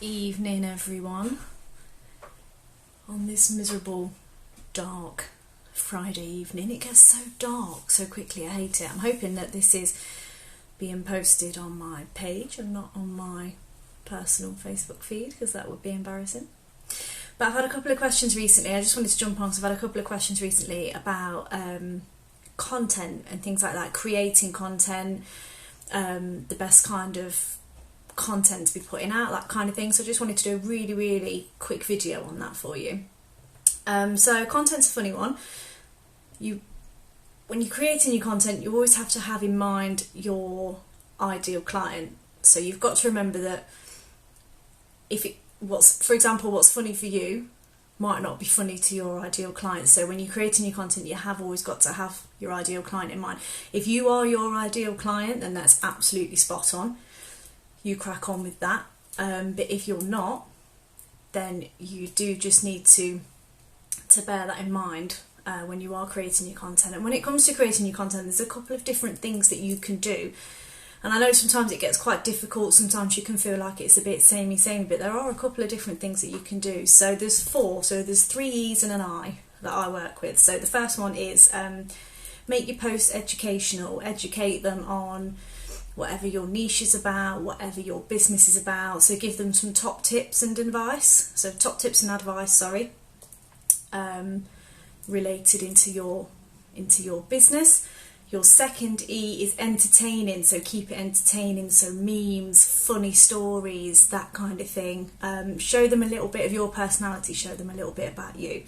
evening, everyone, on this miserable, dark Friday evening. It gets so dark so quickly, I hate it. I'm hoping that this is being posted on my page and not on my personal Facebook feed, because that would be embarrassing. But I've had a couple of questions recently. I just wanted to jump on because I've had a couple of questions recently about content and things like that, creating content, the best kind of content to be putting out, that kind of thing. So I just wanted to do a really quick video on that for you. So content's a funny one. When you're creating your content, you always have to have in mind your ideal client. So you've got to remember that for example, what's funny for you might not be funny to your ideal client. So when you're creating your content, you have always got to have your ideal client in mind. If you are your ideal client, then that's absolutely spot on. You crack on with that. But if you're not, then you do just need to bear that in mind when you are creating your content. And when it comes to creating your content, there's a couple of different things that you can do. And I know sometimes it gets quite difficult. Sometimes you can feel like it's a bit samey, but there are a couple of different things that you can do. So there's four. So there's 3 E's and an I that I work with. So the first one is make your posts educational. Educate them on whatever your niche is about, whatever your business is about. So give them some top tips and advice. So top tips and advice, related into your business. Your second E is entertaining, so keep it entertaining, so memes, funny stories, that kind of thing. Show them a little bit of your personality, show them a little bit about you.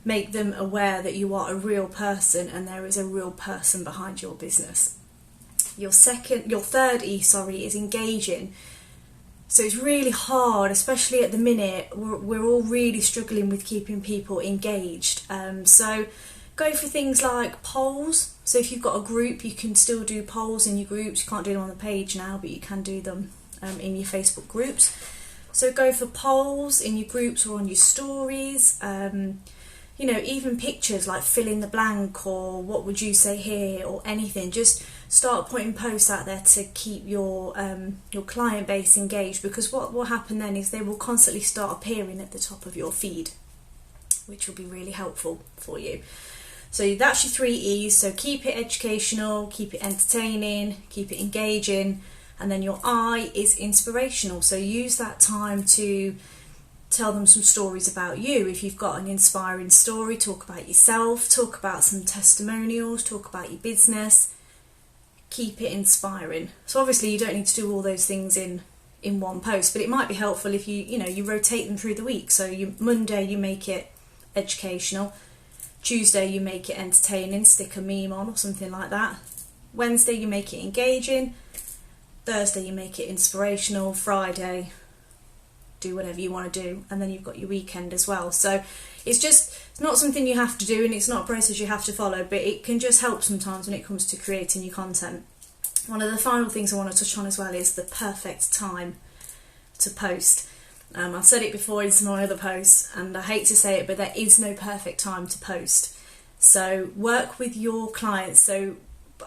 Make them aware that you are a real person and there is a real person behind your business. Your third E, is engaging. So it's really hard, especially at the minute, we're all really struggling with keeping people engaged. So go for things like polls. So if you've got a group, you can still do polls in your groups. You can't do them on the page now, but you can do them in your Facebook groups. So go for polls in your groups or on your stories. Even pictures like fill in the blank or what would you say here or anything. Just start putting posts out there to keep your client base engaged, because what will happen then is they will constantly start appearing at the top of your feed, which will be really helpful for you. So that's your 3 E's. So keep it educational, keep it entertaining, keep it engaging. And then your I is inspirational. So use that time to tell them some stories about you. If you've got an inspiring story, talk about yourself, talk about some testimonials, talk about your business. Keep it inspiring. So obviously you don't need to do all those things in one post, but it might be helpful if you rotate them through the week. So Monday you make it educational, Tuesday you make it entertaining, stick a meme on or something like that. Wednesday you make it engaging, Thursday you make it inspirational, Friday do whatever you want to do, and then you've got your weekend as well. So it's not something you have to do, and it's not a process you have to follow, but it can just help sometimes when it comes to creating your content. One of the final things I want to touch on as well is the perfect time to post. I've said it before in some other posts, and I hate to say it, but there is no perfect time to post. So work with your clients. So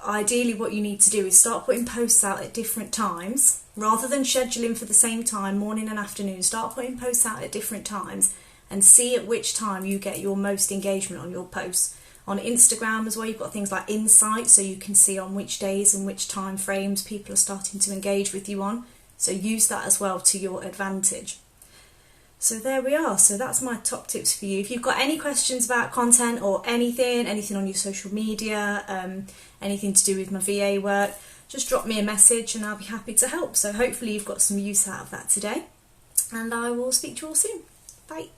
ideally what you need to do is start putting posts out at different times. Rather than scheduling for the same time, morning and afternoon, start putting posts out at different times and see at which time you get your most engagement on your posts. On Instagram as well, you've got things like insights, so you can see on which days and which time frames people are starting to engage with you on. So use that as well to your advantage. So there we are. So that's my top tips for you. If you've got any questions about content or anything on your social media, anything to do with my VA work, just drop me a message and I'll be happy to help. So hopefully you've got some use out of that today, and I will speak to you all soon. Bye.